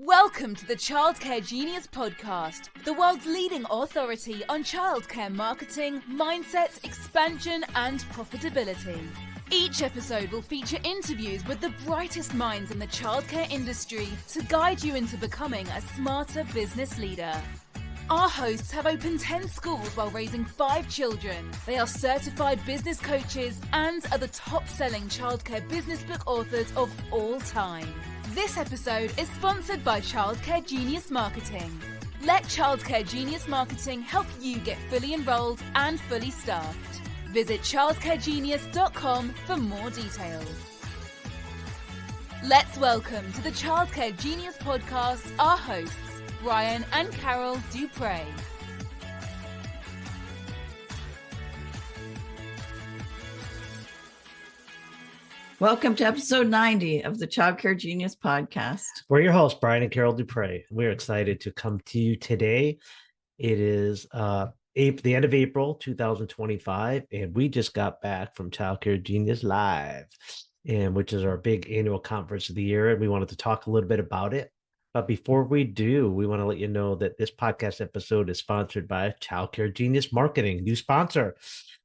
Welcome to the Childcare Genius Podcast, the world's leading authority on childcare marketing, mindset, expansion, and profitability. Each episode will feature interviews with the brightest minds in the childcare industry to guide you into becoming a smarter business leader. Our hosts have opened 10 schools while raising 5 children. They are certified business coaches and are the top-selling childcare business book authors of all time. This episode is sponsored by Childcare Genius Marketing. Let Childcare Genius Marketing help you get fully enrolled and fully staffed. Visit childcaregenius.com for more details. Let's welcome to the Childcare Genius Podcast our hosts, Brian and Carol Duprey. Welcome to episode 90 of the Childcare Genius Podcast. We're your hosts, Brian and Carol Duprey. We're excited to come to you today. It is the end of April 2025, and we just got back from Childcare Genius Live, which is our big annual conference of the year, and we wanted to talk a little bit about it. But before we do, we want to let you know that this podcast episode is sponsored by Childcare Genius Marketing, new sponsor.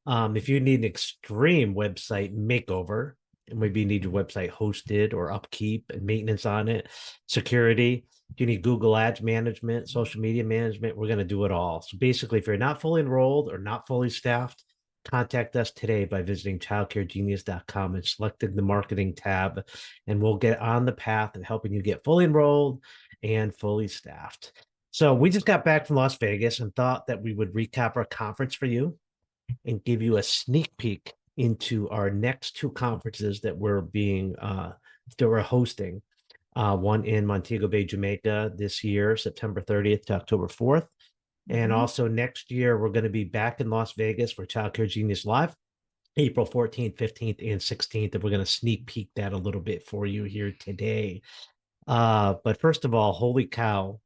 If you need an extreme website makeover, maybe you need your website hosted or upkeep and maintenance on it, security, you need Google Ads management, social media management, we're going to do it all. So basically, if you're not fully enrolled or not fully staffed, contact us today by visiting childcaregenius.com and selecting the marketing tab, and we'll get on the path of helping you get fully enrolled and fully staffed. So we just got back from Las Vegas and thought that we would recap our conference for you and give you a sneak peek into our next 2 conferences that we're hosting. One in Montego Bay, Jamaica this year, September 30th to October 4th. And also next year, we're going to be back in Las Vegas for Childcare Genius Live, April 14th, 15th, and 16th. And we're going to sneak peek that a little bit for you here today. But first of all, holy cow,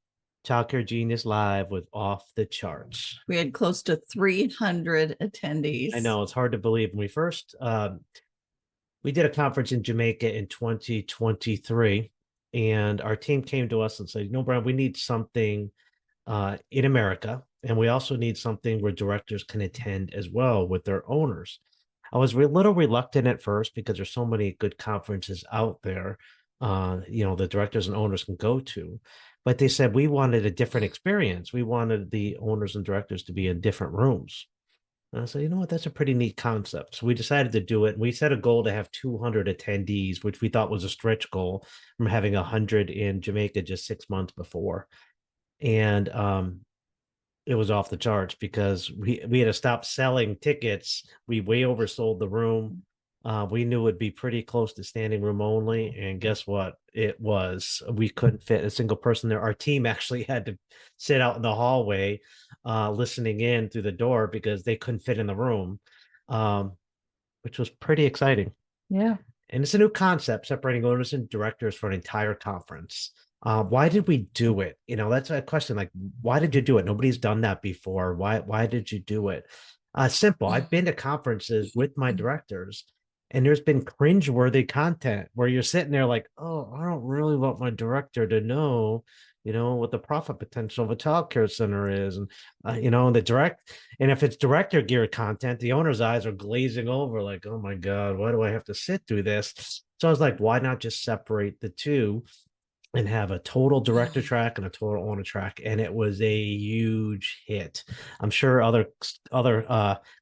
Childcare Genius Live was off the charts. We had close to 300 attendees. I know, it's hard to believe. When we first, we did a conference in Jamaica in 2023, and our team came to us and said, Brian, we need something in America, and we also need something where directors can attend as well with their owners. I was a little reluctant at first because there's so many good conferences out there, the directors and owners can go to. But they said we wanted a different experience. We wanted the owners and directors to be in different rooms. And I said, you know what, that's a pretty neat concept. So we decided to do it. And we set a goal to have 200 attendees, which we thought was a stretch goal from having 100 in Jamaica just 6 months before. And it was off the charts because we had to stop selling tickets. We way oversold the room. We knew it would be pretty close to standing room only. And guess what? It was. We couldn't fit a single person there. Our team actually had to sit out in the hallway listening in through the door because they couldn't fit in the room, which was pretty exciting. Yeah. And it's a new concept, separating owners and directors for an entire conference. Why did we do it? That's a question. Like, why did you do it? Nobody's done that before. Why did you do it? Simple. I've been to conferences with my directors, and there's been cringeworthy content where you're sitting there like, oh, I don't really want my director to know, what the profit potential of a childcare center is. And, and if it's director gear content, the owner's eyes are glazing over like, oh my God, why do I have to sit through this? So I was like, why not just separate the two and have a total director track and a total owner track? And it was a huge hit. I'm sure other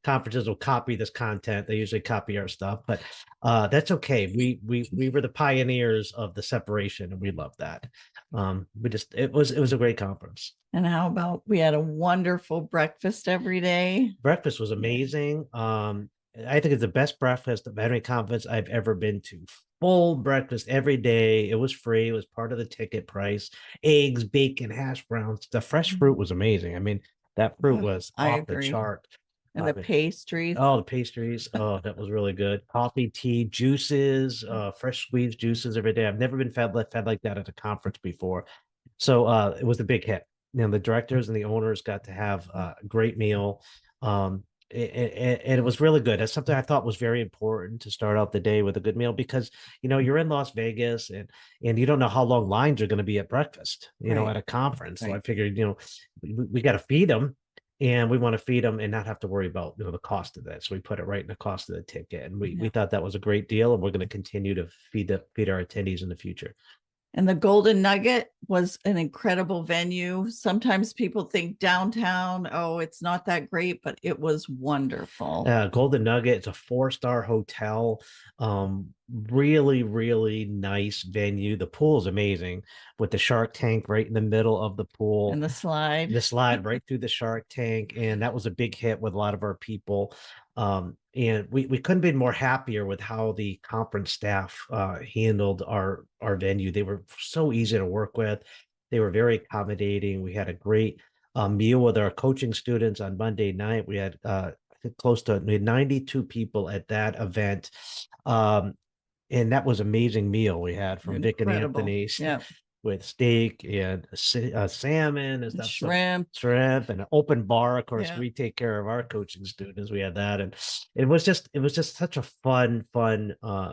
conferences will copy this content. They usually copy our stuff, but that's okay. We were the pioneers of the separation, and we love that. It was a great conference. And how about we had a wonderful breakfast every day? Breakfast was amazing. I think it's the best breakfast of any conference I've ever been to. Full breakfast every day. It was free. It was part of the ticket price. Eggs, bacon, hash browns. The fresh fruit was amazing. I mean, that fruit was off the chart. And the pastries. Oh, the pastries. Oh, that was really good. Coffee, tea, juices, fresh squeezed juices every day. I've never been fed like that at a conference before. So it was a big hit. The directors and the owners got to have a great meal. and it was really good. That's something I thought was very important to start out the day with a good meal, because you're in Las Vegas, and you don't know how long lines are going to be at breakfast, Right. at a conference. So I Right. figured, we got to feed them, and we want to feed them and not have to worry about the cost of that. So we put it right in the cost of the ticket, and we Yeah. thought that was a great deal, and we're going to continue to feed our attendees in the future. And the Golden Nugget was an incredible venue. Sometimes people think downtown, oh, it's not that great, but it was wonderful. Golden Nugget, it's a 4-star hotel. Really, really nice venue. The pool is amazing, with the shark tank right in the middle of the pool. And the slide. The slide right through the shark tank. And that was a big hit with a lot of our people. And we couldn't be more happier with how the conference staff handled our venue. They were so easy to work with. They were very accommodating. We had a great meal with our coaching students on Monday night. We had we had 92 people at that event. And that was amazing meal we had from Vic and Incredible. Anthony's. Yeah. With steak and salmon and stuff, Shrimp. shrimp, and an open bar. Of course, Yeah. we take care of our coaching students. We had that, and it was just such a fun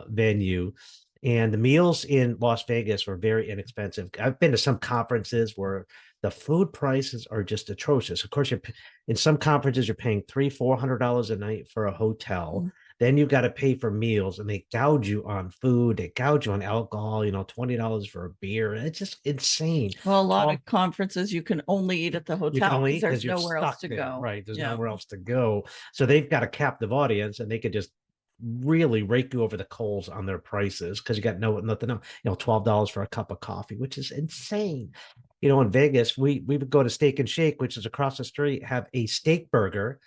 venue. And the meals in Las Vegas were very inexpensive. I've been to some conferences where the food prices are just atrocious. Of course, in some conferences you're paying $300-400 a night for a hotel. Then you got to pay for meals, and they gouge you on food. They gouge you on alcohol, $20 for a beer. It's just insane. Well, a lot of conferences you can only eat at the You can hotel only because eat there's nowhere else to there, go. right? There's Yeah. nowhere else to go. So they've got a captive audience, and they could just really rake you over the coals on their prices, because you got nothing else. $12 for a cup of coffee, which is insane. In Vegas, we would go to Steak and Shake, which is across the street, have a steak burger,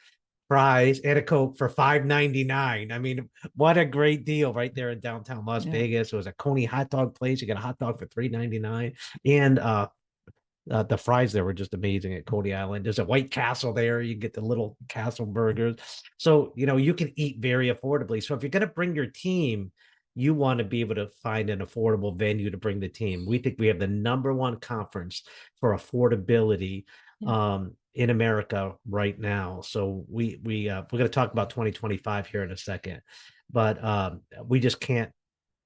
fries, and a Coke for $5.99. I mean, what a great deal right there in downtown Las Vegas. It was a Coney hot dog place. You get a hot dog for $3.99. And the fries there were just amazing at Coney Island. There's a White Castle there. You get the little castle burgers. So, you can eat very affordably. So if you're going to bring your team, you want to be able to find an affordable venue to bring the team. We think we have the #1 conference for affordability in America right now. So we're going to talk about 2025 here in a second, but we just can't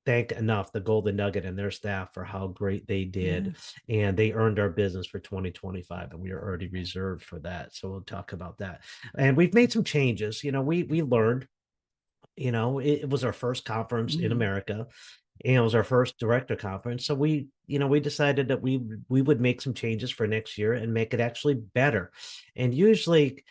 thank enough the Golden Nugget and their staff for how great they did. And they earned our business for 2025, and we are already reserved for that. So we'll talk about that. And we've made some changes. We learned, it was our first conference in America, and it was our first director conference. So we decided that we would make some changes for next year and make it actually better. And usually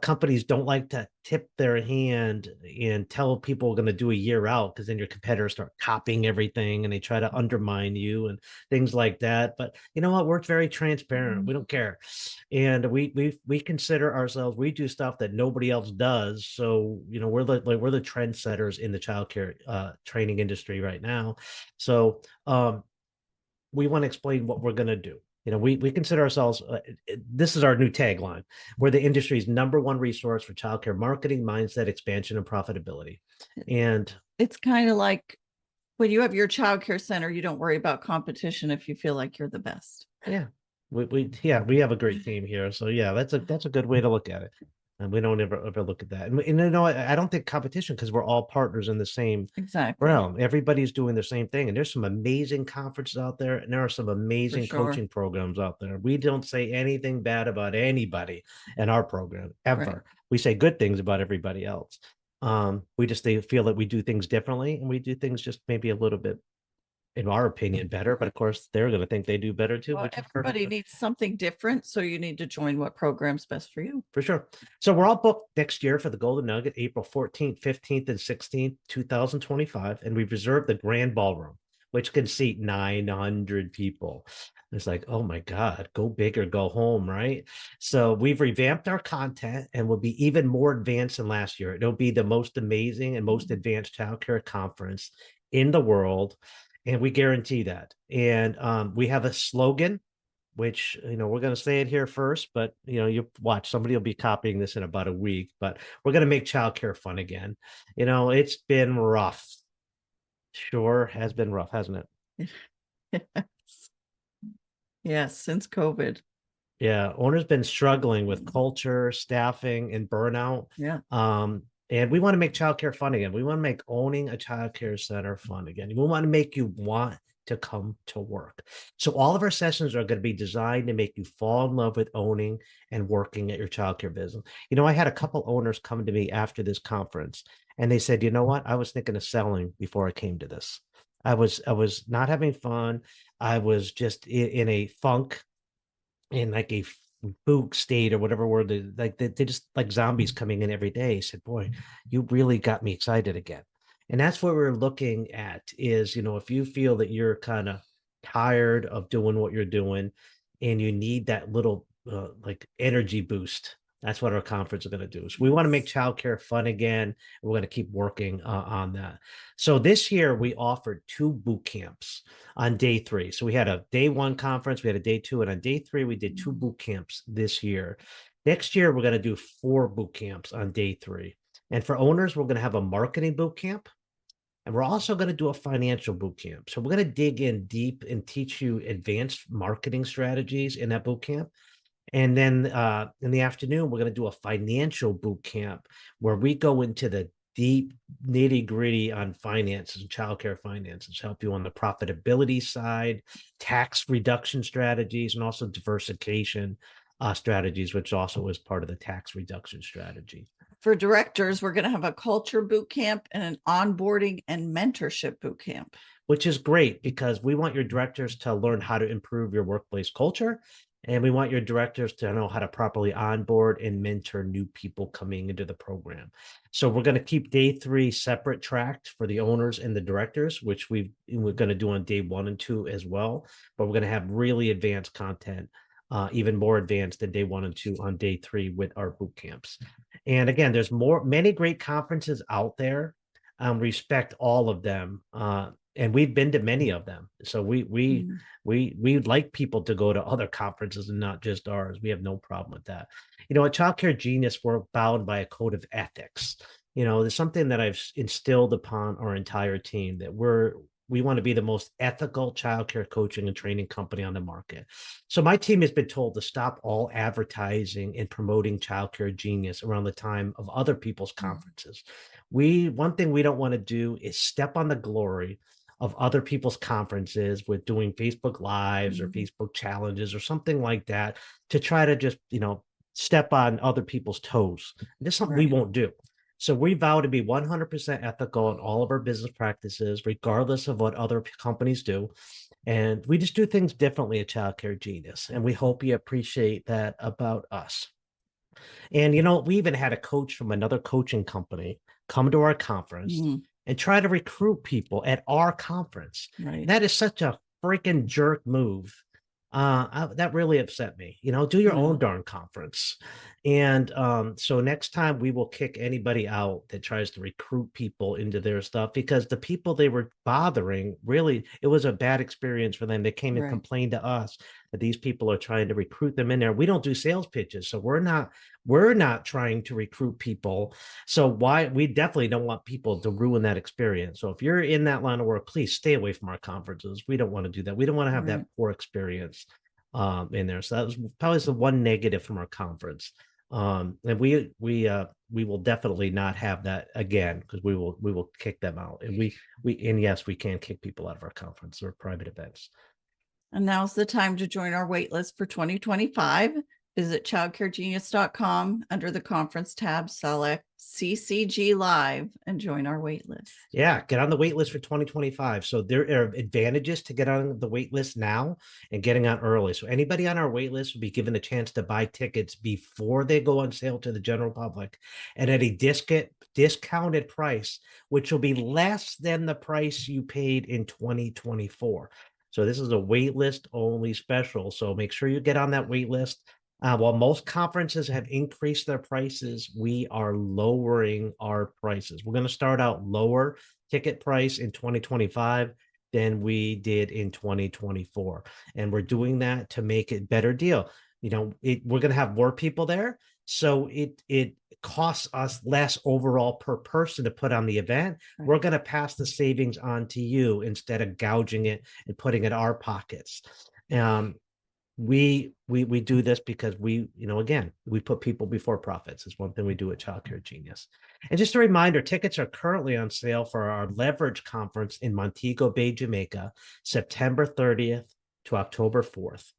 companies don't like to tip their hand and tell people we're going to do a year out, because then your competitors start copying everything and they try to undermine you and things like that. But you know what? We're very transparent. We don't care. And we consider ourselves, we do stuff that nobody else does. So, we're the trendsetters in the childcare training industry right now. So we want to explain what we're going to do. We consider ourselves, this is our new tagline. We're the industry's #1 resource for childcare marketing, mindset, expansion, and profitability. And it's kind of like when you have your childcare center, you don't worry about competition if you feel like you're the best. Yeah. We have a great team here. So yeah, that's a good way to look at it. And we don't ever look at that. And I don't think competition, because we're all partners in the same realm. Everybody's doing the same thing. And there's some amazing conferences out there, and there are some amazing coaching programs out there. We don't say anything bad about anybody in our program ever. Right. We say good things about everybody else. We just feel that we do things differently, and we do things just maybe a little bit, in our opinion, better. But of course, they're going to think they do better too. Well, everybody needs something different, so you need to join what program's best for you. For sure. So we're all booked next year for the Golden Nugget, April 14th, 15th, and 16th, 2025. And we've reserved the Grand Ballroom, which can seat 900 people. It's like, oh my God, go big or go home, right? So we've revamped our content, and will be even more advanced than last year. It'll be the most amazing and most advanced childcare conference in the world. And we guarantee that. And we have a slogan, which, we're going to say it here first, but, you watch, somebody will be copying this in about a week. But we're going to make childcare fun again. It's been rough. Sure has been rough, hasn't it? Yes, since COVID. Yeah, owner's been struggling with culture, staffing, and burnout. Yeah. And we want to make childcare fun again. We want to make owning a childcare center fun again. We want to make you want to come to work. So all of our sessions are going to be designed to make you fall in love with owning and working at your childcare business. You know, I had a couple owners come to me after this conference, and they said, "You know what? I was thinking of selling before I came to this. I was not having fun. I was just in a funk, in like a spook state or whatever word they just like zombies coming in every day." He said, "Boy, you really got me excited again." And that's what we're looking at is, if you feel that you're kind of tired of doing what you're doing and you need that little like energy boost, that's what our conference is going to do. So we want to make childcare fun again. And we're going to keep working on that. So this year we offered 2 boot camps on day 3. So we had a day 1 conference, we had a day 2, and on day 3 we did 2 boot camps this year. Next year we're going to do 4 boot camps on day 3. And for owners, we're going to have a marketing boot camp, and we're also going to do a financial boot camp. So we're going to dig in deep and teach you advanced marketing strategies in that boot camp. And then in the afternoon, we're going to do a financial boot camp where we go into the deep nitty gritty on finances and childcare finances, help you on the profitability side, tax reduction strategies, and also diversification strategies, which also is part of the tax reduction strategy. For directors, we're going to have a culture boot camp and an onboarding and mentorship boot camp. Which is great because we want your directors to learn how to improve your workplace culture. And we want your directors to know how to properly onboard and mentor new people coming into the program. So we're going to keep day 3 separate tracked for the owners and the directors, which we're going to do on day 1 and 2 as well. But we're going to have really advanced content, even more advanced than day 1 and 2 on day 3 with our boot camps. And again, there's many great conferences out there. Respect all of them. And we've been to many of them. So we'd like people to go to other conferences and not just ours. We have no problem with that. At Childcare Genius, we're bound by a code of ethics. There's something that I've instilled upon our entire team, that we want to be the most ethical childcare coaching and training company on the market. So my team has been told to stop all advertising and promoting Childcare Genius around the time of other people's conferences. One thing we don't want to do is step on the glory of other people's conferences with doing Facebook Lives or Facebook challenges or something like that to try to just, step on other people's toes. This is something we won't do. So we vow to be 100% ethical in all of our business practices, regardless of what other companies do. And we just do things differently at Childcare Genius. And we hope you appreciate that about us. And, we even had a coach from another coaching company come to our conference and try to recruit people at our conference. Right. That is such a freaking jerk move. That really upset me. Do your own darn conference. And so next time we will kick anybody out that tries to recruit people into their stuff, because the people they were bothering, really, it was a bad experience for them. They came and complained to us that these people are trying to recruit them in there. We don't do sales pitches, so we're not trying to recruit people. So we definitely don't want people to ruin that experience. So if you're in that line of work, please stay away from our conferences. We don't want to do that. We don't want to have that poor experience in there. So that was probably the one negative from our conference. And we will definitely not have that again, because we will kick them out. And yes, we can kick people out of our conference or private events. And now's the time to join our waitlist for 2025. Visit childcaregenius.com under the conference tab, select CCG Live, and join our waitlist. Yeah, get on the wait list for 2025. So there are advantages to get on the wait list now and getting on early. So anybody on our wait list will be given the chance to buy tickets before they go on sale to the general public and at a discounted price, which will be less than the price you paid in 2024. So this is a wait list only special. So make sure you get on that wait list. While most conferences have increased their prices, we are lowering our prices. We're going to start out lower ticket price in 2025 than we did in 2024. And we're doing that to make it a better deal. We're going to have more people there. So it costs us less overall per person to put on the event. Right. We're going to pass the savings on to you instead of gouging it and putting it in our pockets. we do this because again, we put people before profits. It's one thing we do at Child Care Genius. And just a reminder, tickets are currently on sale for our Leverage Conference in Montego Bay, Jamaica, September 30th to October 4th.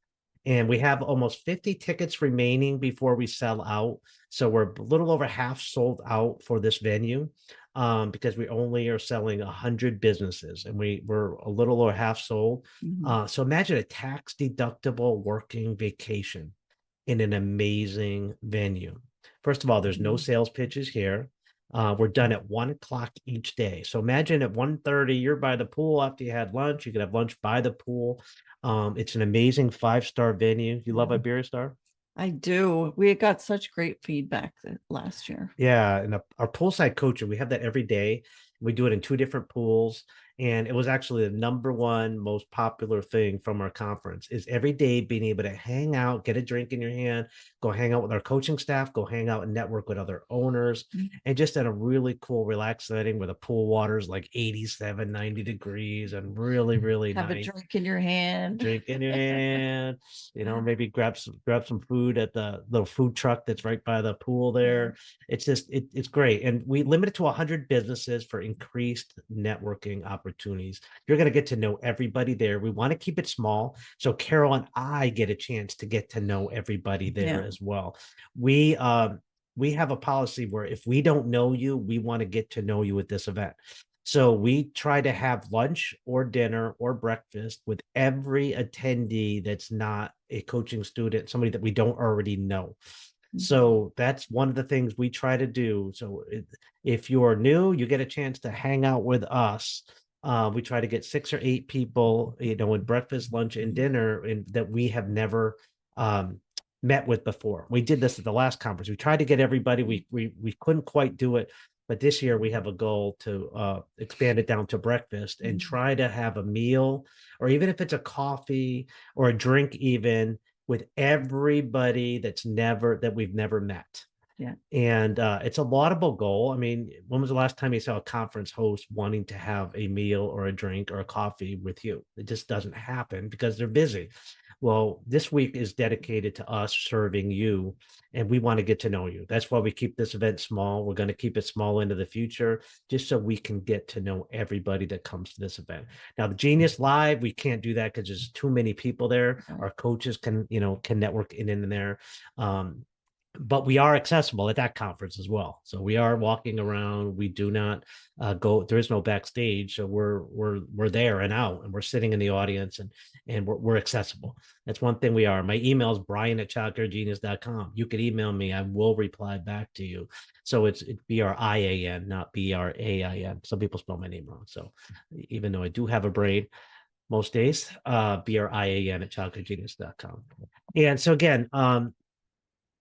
And we have almost 50 tickets remaining before we sell out. So we're a little over half sold out for this venue, because we only are selling 100 businesses, and we're a little over half sold. So imagine a tax deductible working vacation in an amazing venue. First of all, there's no sales pitches here. We're done at 1:00 each day. So imagine at 1:30, you're by the pool after you had lunch. You could have lunch by the pool. It's an amazing 5-star venue. You love Iberia Star? I do. We got such great feedback last year. Yeah, and our poolside coaching, we have that every day. We do it in 2 different pools, and it was actually the #1 most popular thing from our conference is every day being able to hang out, get a drink in your hand, go hang out with our coaching staff, go hang out and network with other owners, and just in a really cool, relaxed setting where the pool water is like 87, 90 degrees and really, really Have nice. a drink in your hand. Drink in your hand, maybe grab some food at the food truck that's right by the pool there. It's just it's great. And we limit it to 100 businesses for increased networking opportunities. You're going to get to know everybody there. We want to keep it small, so Carol and I get a chance to get to know everybody there as well. We have a policy where if we don't know you, we want to get to know you at this event. So we try to have lunch or dinner or breakfast with every attendee that's not a coaching student, somebody that we don't already know. So that's one of the things we try to do. So if you're new, you get a chance to hang out with us. We try to get 6 or 8 people, with breakfast, lunch, and dinner, and that we have never met with before. We did this at the last conference. We tried to get everybody. We couldn't quite do it. But this year we have a goal to expand it down to breakfast and try to have a meal, or even if it's a coffee or a drink, even with everybody that we've never met. Yeah. And it's a laudable goal. I mean, when was the last time you saw a conference host wanting to have a meal or a drink or a coffee with you? It just doesn't happen because they're busy. Well, this week is dedicated to us serving you, and we want to get to know you. That's why we keep this event small. We're going to keep it small into the future, just so we can get to know everybody that comes to this event. Now, the Genius Live, we can't do that because there's too many people there. Our coaches can network in and there. But we are accessible at that conference as well. So we are walking around. We do not go. There is no backstage, so we're there and out, and we're sitting in the audience, and we're accessible. That's one thing we are. My email is brian@childcaregenius.com. You can email me. I will reply back to you. So it's BRIAN, not BRAIN. Some people spell my name wrong. So even though I do have a brain most days, BRIAN@childcaregenius.com. And so again,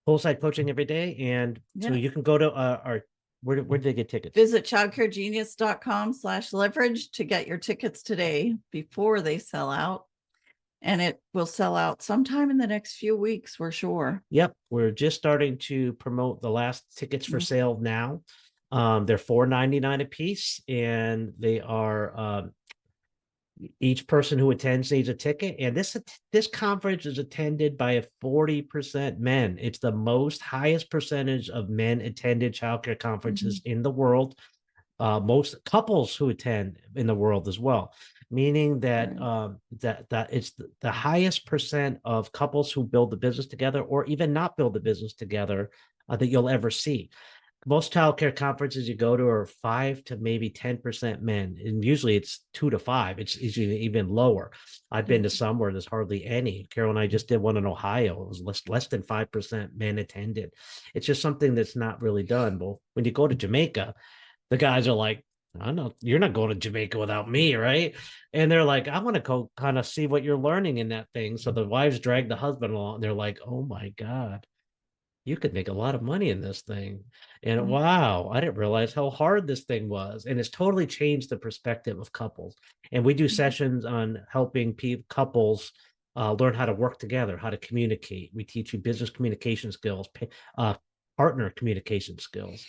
poolside coaching every day. And so you can go to our, where did they get tickets? Visit childcaregenius.com/leverage to get your tickets today before they sell out. And it will sell out sometime in the next few weeks, we're sure. Yep. We're just starting to promote the last tickets for sale now. They're $4.99 a piece, and they are, each person who attends needs a ticket. And this conference is attended by 40% men. It's the highest percentage of men attended childcare conferences in the world. Most couples who attend in the world as well, meaning that that it's the highest percent of couples who build the business together, or even not build the business together, that you'll ever see. Most childcare conferences you go to are 5 to maybe 10% men, and usually it's 2 to 5. It's usually even lower. I've been to some where there's hardly any. Carol and I just did one in Ohio. It was less than 5% men attended. It's just something that's not really done. But when you go to Jamaica, the guys are like, I know you're not going to Jamaica without me, right? And they're like, I want to go kind of see what you're learning in that thing. So the wives drag the husband along, and they're like, oh my God, you could make a lot of money in this thing. And wow, I didn't realize how hard this thing was. And it's totally changed the perspective of couples. And we do sessions on helping couples learn how to work together, how to communicate. We teach you business communication skills, partner communication skills.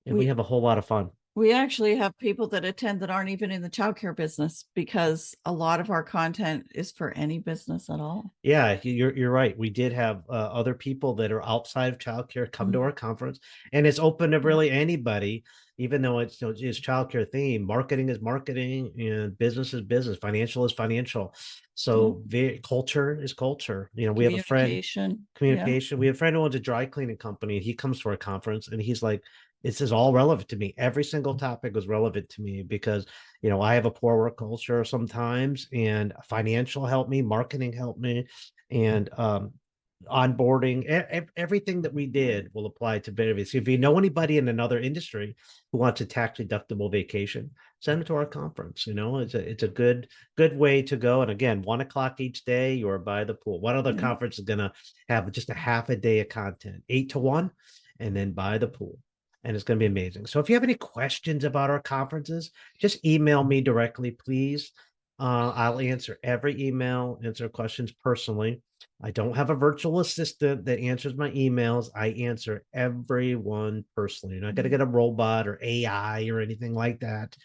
And we have a whole lot of fun. We actually have people that attend that aren't even in the childcare business, because a lot of our content is for any business at all. Yeah, you're right. We did have other people that are outside of childcare come to our conference, and it's open to really anybody, even though it's childcare theme. Marketing is marketing, and business is business. Financial is financial. So culture is culture. You know, we have a friend. Communication. We have a friend who owns a dry cleaning company, and he comes to our conference, and he's like, "This is all relevant to me. Every single topic was relevant to me because, you know, I have a poor work culture sometimes, and financial helped me, marketing helped me, and onboarding. Everything that we did will apply to benefits. If you know anybody in another industry who wants a tax deductible vacation, send them to our conference. You know, it's a good way to go. And again, 1:00 each day, you're by the pool. One other conference is going to have just a half a day of content, 8 to 1, and then by the pool. And it's going to be amazing. So if you have any questions about our conferences, just email me directly, please. I'll answer every email, answer questions personally. I don't have a virtual assistant that answers my emails. I answer everyone personally. You're not going to get a robot or AI or anything like that.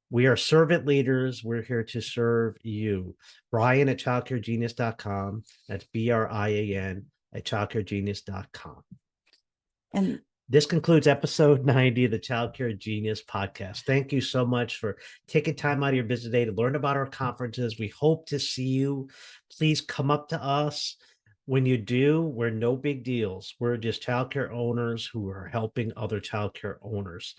We are servant leaders. We're here to serve you. Brian at childcaregenius.com. That's BRIAN at childcaregenius.com. And this concludes episode 90 of the Child Care Genius podcast. Thank you so much for taking time out of your busy day to learn about our conferences. We hope to see you. Please come up to us. When you do, we're no big deals. We're just childcare owners who are helping other childcare owners.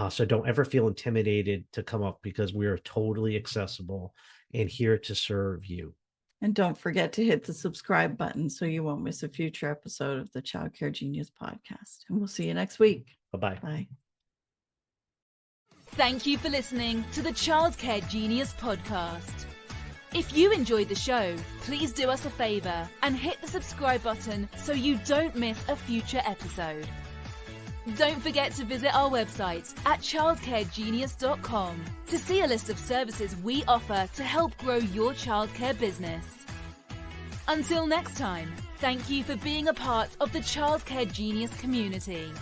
So don't ever feel intimidated to come up, because we are totally accessible and here to serve you. And don't forget to hit the subscribe button so you won't miss a future episode of the Child Care Genius podcast. And we'll see you next week. Bye-bye. Bye. Thank you for listening to the Child Care Genius podcast. If you enjoyed the show, please do us a favor and hit the subscribe button so you don't miss a future episode. Don't forget to visit our website at childcaregenius.com to see a list of services we offer to help grow your childcare business. Until next time, thank you for being a part of the Childcare Genius community.